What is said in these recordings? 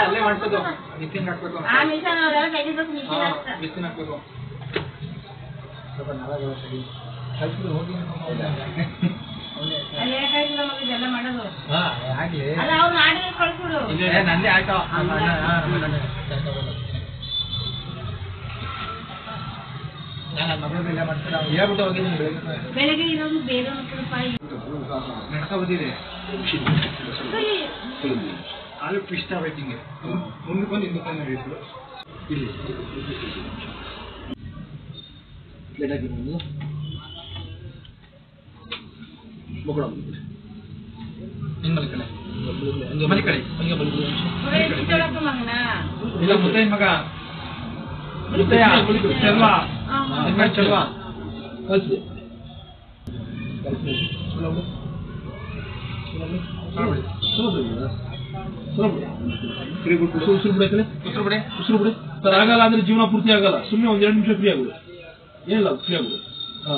ಅಲ್ಲೇ ಮಾಡ್ಸೋದು ಮಿಷಿನ್ ಹಾಕ್ಬೇಕು ಮಿಷಿನ್ ಹಾಕ್ಬೇಕು ಸ್ವಲ್ಪ ನರಗಳು ಸರಿ ಕಲ್ಸಿದ್ರು ಹೋಗಿ ನಂದೇ ಆಯ್ತು ನಾನು ಮಗಳೆಲ್ಲ ಮಾಡ್ತಾರೆ ಹೇಳ್ಬಿಟ್ಟು ಹೋಗಿದ್ದೀನಿ ಬೆಳಗ್ಗೆ ನಡ್ಕ ಬಂದಿದೆ ಆಲೂ ಇಷ್ಟ ಆಯ್ತು ಹಿಂಗೆ ಮುಂದೆ ಬಂದು ಹಿಂದೆ ನಡೀತು ಇಲ್ಲಿ ಪ್ಲೇಟಾಗಿ ಮಕ್ಕಳು ಹಿಂಗೆ ಮಲ್ಕಡೆ ಮಲ್ಕಡೆ ಹಂಗೆ ಮಲ್ಕಡೆ ಇಲ್ಲ ಮುತ್ತಯ್ಯ ಮಗ ಮುತ್ತಯ್ಯ ಚೆಲ್ವಾ ಚೆಲ್ವಾ ಕಲ್ಸಿ ಉಸಿರು ಬಿಡಿ ಸರ್ ಆಗಲ್ಲ ಅಂದ್ರೆ ಜೀವನ ಪೂರ್ತಿ ಆಗಲ್ಲ ಸುಮ್ಮನೆ ಒಂದ್ 2 ನಿಮಿಷ ಫ್ರೀ ಆಗುದು ಏನಿಲ್ಲ ಫ್ರೀ ಆಗುದು ಹಾ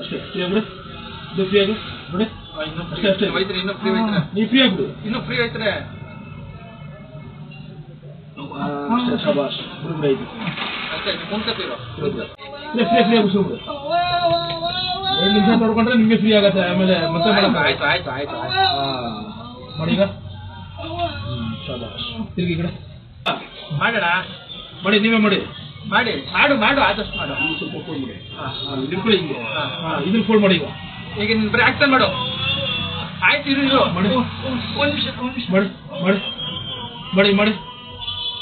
ಅಷ್ಟೇ ಫ್ರೀ ಆಗ್ಬಿಡಿ ಇದು ಫ್ರೀ ಆಗಿ ಬಿಡಿ ಅಷ್ಟೇ ಅಷ್ಟೇ ನೀವು ಫ್ರೀ ಆಗ್ಬಿಡು ಇನ್ನು ಫ್ರೀ ಆಯ್ತಾರೆ ಶಬಾಷ್ ಬಿಡಿ ಆಯ್ತು ಅಷ್ಟೇ ಮುಂಚೆರೋ ಫ್ರೀ ಫ್ರೀ ಆಗಿ ಉಸಿರು ಬಿಡಿ 2 ನಿಮಿಷ ನೋಡ್ಕೊಂಡ್ರೆ ನಿಮ್ಗೆ ಫ್ರೀ ಆಗತ್ತೆ ಆಮೇಲೆ ಮತ್ತೆ ಆಯ್ತು ಆಯ್ತು ಆಯ್ತು ಮಾಡಿ ಈಗ ಶಬಾಷ್ ತಿರುಗಿ ಕಡೆ ಮಾಡೋಣ ಮಾಡಿ ನೀವೇ ಮಾಡಿ ಮಾಡಿ ಮಾಡು ಮಾಡು ಆದಷ್ಟು ಮಾಡು ಸ್ವಲ್ಪ ಫೋನ್ ಮಾಡಿ ಇದನ್ನ ಹಿಂಗೆ ಇದನ್ನ ಫೋನ್ ಮಾಡಿ ಈಗ ನೀನು ಬರೀ ಆಕ್ಷನ್ ಮಾಡು ಆಯ್ತು ಇರು ಇರು ಮಾಡಿ ಒಂದು ನಿಮಿಷ ಮಾಡಿ ಮಾಡಿ ಮಾಡಿ ಮಾಡಿ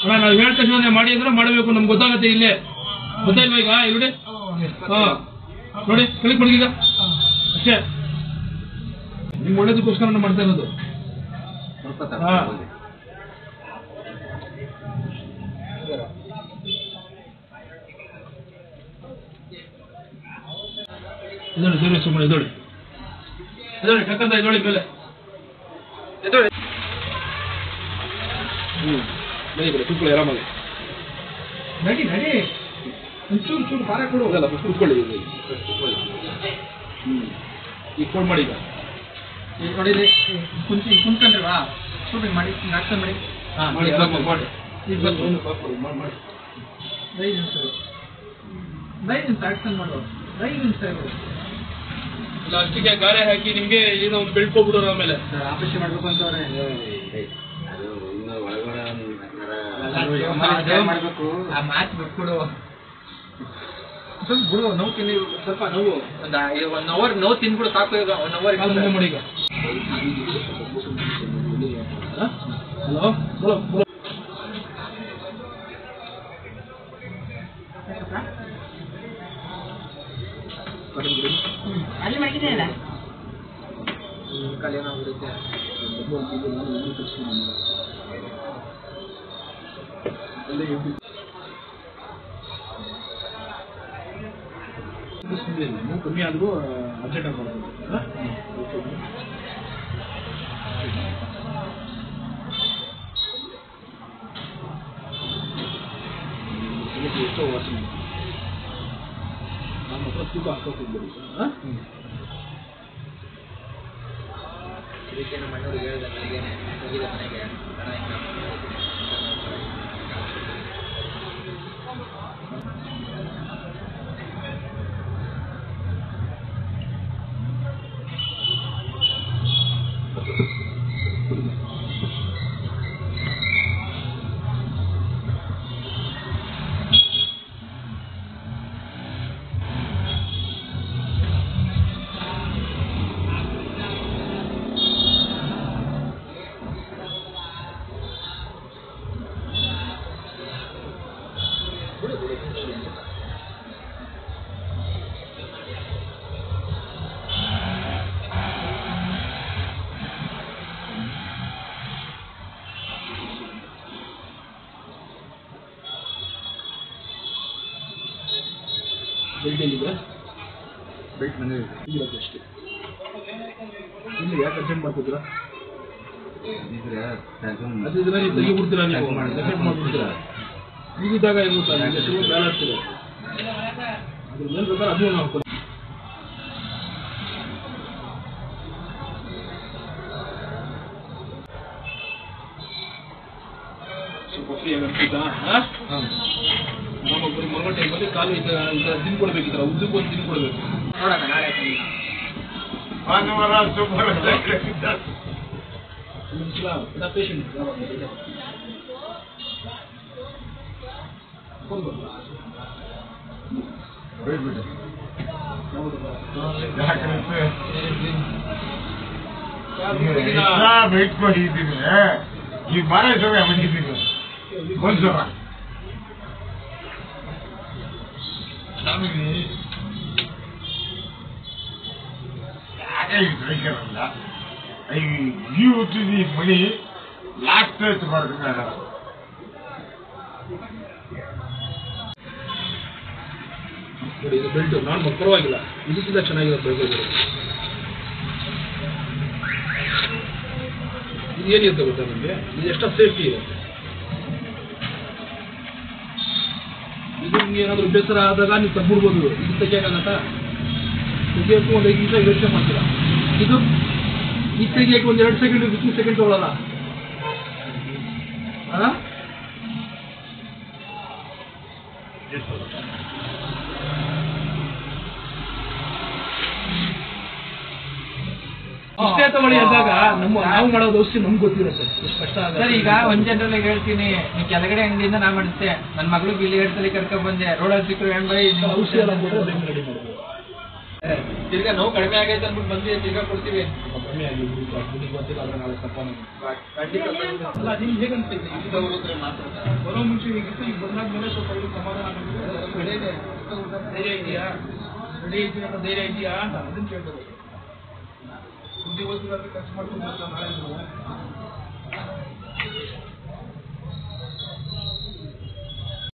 ಅಣ್ಣ ನಾವು ಹೇಳಿದ ತಕ್ಷಣ ಮಾಡಿ ಅಂದ್ರೆ ಮಾಡಬೇಕು ನಮ್ಗೆ ಗೊತ್ತಾಗತ್ತೆ ಇಲ್ಲೇ ಗೊತ್ತಾಯ್ತು ಈಗ ಇಲ್ಲಿ ಹಾಂ ನೋಡಿ ಕಲಿಕ್ ಮಾಡಿ ಈಗ ಅಷ್ಟೇ ನಿಮ್ಗೆ ಒಳ್ಳೇದಕ್ಕೋಸ್ಕರ ನಾನು ಮಾಡ್ತಾ ಇರೋದು ಹಾಂ ಎದೋಳಿ ದೇವ್ರ ಸುಮ್ಮನೆ ಎದೋಳಿ ಎದೋಳಿ ಟಕ್ಕಂತ ಎದೋಳಿ ಮೇಲೆ ಎದೋಳಿ ನಡಿ ಬಿಡಿ ಕೂತ್ಕೊಳ್ಳಿ ಆರಾಮಾಗಿ ನಡಿ ನಡಿ ಒಂಚೂರು ಚೂರು ಖಾರ ಕೊಡು ಹೋಗಲ್ಲ ಕೂತ್ಕೊಳ್ಳಿ ಈಗ ಫೋನ್ ಮಾಡಿ ಈಗ ನೋಡಿರಿ ಕುಂತ್ಕೊಂಡ್ರವಾ ಶೂಟಿಂಗ್ ಮಾಡಿ ಆಕ್ಷನ್ ಮಾಡಿ ಹಾಂ ಮಾಡಿ ಮಾಡಿ ಈಗ ಬಂದು ಮಾಡಿ 5 ನಿಮಿಷ ಆಕ್ಷನ್ ಮಾಡು 5 ನಿಮಿಷ ಇರೋದು ಲಾಸ್ಟಿಗೆ ಗಾರೆ ಹಾಕಿ ನಿಮ್ಗೆ ಏನೋ ಒಂದು ಬೆಳ್ಕೊಬಿಡೋರು ಆಮೇಲೆ ಆಪರೇಷನ್ ಮಾಡ್ಬೇಕು ಅಂತವ್ರೆ ಮಾಡ್ಬೇಕು ಆ ಮಾತು ಬಿಟ್ಕೊಡು ಸ್ವಲ್ಪ ಬಿಡು ನೋವು ತಿನ್ನಿ ಸ್ವಲ್ಪ ನೋವು ಒಂದು 1 ಅವರ್ ನೋವು ತಿನ್ಬಿಡು ಸಾಕು ಈಗ 1 ಅವರ್ ಮಾಡಿ ಈಗ ಹಲೋ ಬೋಲೋ ಬೋಲೋ ಅಲ್ಲಿ ಮಾಡಿದ್ದೀರಲ್ಲ ಕಾಲು ಏನಾಗ್ಬಿಡುತ್ತೆ ಕಮ್ಮಿ ಆದರೂ ಅರ್ಜೆಂಟ್ ಆಗಿ ಮಾಡ್ಬೋದು ಎಷ್ಟೋ ವಾಸನೆ ನಮ್ಮ ಹತ್ರ ತೂಕ ಹಾಕೋತಿದ್ದೀವಿ ಇದಕ್ಕೆ ನಮ್ಮ ಮನೆಯವ್ರಿಗೆ ಹೇಳಿದೆ ನನಗೆ ಹೋಗಿದೆ ಮನೆಗೆ ಬೆಲ್ಟ್ ಎಲ್ಲಿದೆ ಬೆಲ್ಟ್ ಮನೆ ಇರೋದು ಅಷ್ಟೇ ಇಲ್ಲಿ ಯಾಕೆ ಅರ್ಜೆಂಟ್ ಮಾಡ್ಕೊತೀರಾ ಅದು ಇದನ್ನ ನೀವು ತೆಗಿಬಿಡ್ತೀರಾ ನೀವು ಡೆಫೆಕ್ಟ್ ಮಾಡಿಬಿಡ್ತೀರಾ ಈಗಿದ್ದಾಗ ಏನು ಗೊತ್ತಾ ಬ್ಯಾಲೆನ್ಸ್ ಇದೆ ಅದ್ರ ಮೇಲೆ ಬೇಕಾದ್ರೆ ಅದು ನಾವು ಕೊಟ್ಟು ಗೊತ್ತಾ ನಾನೊಬ್ಬರು ಮಗೋ ಟೈಮಲ್ಲಿ ಕಾಲು ಈ ಥರ ದಿನ ಕೊಡ್ಬೇಕು, ಈ ಥರ ಉದ್ದಕ್ಕೆ ಒಂದು ದಿನ ಕೊಡಬೇಕು. ನೋಡೋಣ ನಾಳೆ ಪೇಷಂಟ್ ಇಟ್ಕೊಂಡಿದ್ದೀನಿ ಈ ಮರ ಸಮಯ ಬಂದಿದ್ದೀನಿ ಒಂದ್ಸಲ ನಮಗೆ ರೈತರಲ್ಲ ಈ ಹೊತ್ತಿನ ಮನಿ ಲಾಸ್ಟ್ ಮಾಡ್ತಾರೆ. ನೋಡಿ ಇದು ಬೆಲ್ಟು ನಾನು ಪರವಾಗಿಲ್ಲ, ಇದಕ್ಕಿಂತ ಚೆನ್ನಾಗಿದೆ ಬೆಲ್ಟ್. ಇದು ಏನಿರುತ್ತೆ ಗೊತ್ತಾ ನಮಗೆ, ಇದು ಎಷ್ಟೋ ಸೇಫ್ಟಿ ಇರುತ್ತೆ. ಇದು ನಿಮ್ಗೆ ಏನಾದರೂ ಬೇಸರ ಆದಾಗ ನೀವು ತಗ್ಬಿಡ್ಬೋದು, ಇದು ತೆಗಿಯೋಕ್ಕಾಗತ್ತಾ? ತೆಗಿಯೋಕ್ಕೂ ಒಂದು 5 ನಿಮಿಷ ಯೋಚನೆ ಮಾಡ್ತೀರಾ. ಇದು ತೆಗಿಯೋಕೆ ಒಂದು 2 ಸೆಕೆಂಡ್ 15 ಸೆಕೆಂಡ್ ತೊಗೊಳ್ಳಲ್ಲ. ಇಷ್ಟೇ ತಗೊಳ್ಳಿ ಅಂದಾಗ ನಾವು ಮಾಡೋದು ಔಷಧಿ ನಮ್ಗೆ ಗೊತ್ತಿರುತ್ತೆ ಎಷ್ಟು ಕಷ್ಟ ಆಗುತ್ತೆ. ಸರ್ ಈಗ ಒಂದ್ ಜನರಲ್ಲಿ ಹೇಳ್ತೀನಿ, ನೀವು ಕೆಳಗಡೆ ಅಂಗಡಿಯಿಂದ ನಾ ಮಾಡಿಸ್ತೆ, ನನ್ನ ಮಗಳಿಗೆ ಇಲ್ಲಿ 2 ಸಲ ಕರ್ಕೊಂಡ್ ಬಂದೆ, ರೋಡಲ್ಲಿ ಸಿಕ್ಕರು ಔಷಧಿ ಎಲ್ಲ ರೆಡಿ ಮಾಡ್ಬೋದು. ತಿರ್ಗಾ ನೋವು ಕಡಿಮೆ ಆಗೈತೆ ಅಂದ್ಬಿಟ್ಟು ಬಂದು ತಿರ್ಗಾ ಕೊಡ್ತೀವಿ. ಕಡಿಮೆ ಆಗಿ ಗೊತ್ತಿಲ್ಲ ಅಂದ್ರೆ ನಾಳೆ ತಪ್ಪ ಅಲ್ಲ. ನಿಮ್ಗೆ ಹೇಗನ್ಸುತ್ತೆ ಬರೋ ಮುಂಚೆ ಹೇಗಿತ್ತು, ಈಗ ಬಂದಾದ್ಮೇಲೆ ಸ್ವಲ್ಪ ಸಮಾಧಾನ ಆಗುತ್ತೆ? ಧೈರ್ಯ ಇದೆಯಾ, ರೆಡಿ ಇದೆಯಾ ಅಂತ ಧೈರ್ಯ ಇದೆಯಾ ಅಂತ ಅದನ್ನು ಕೇಳ್ಬೋದು. ಖರ್ಚು ಮಾಡ್ಕೊಂಡು ನಾಳೆ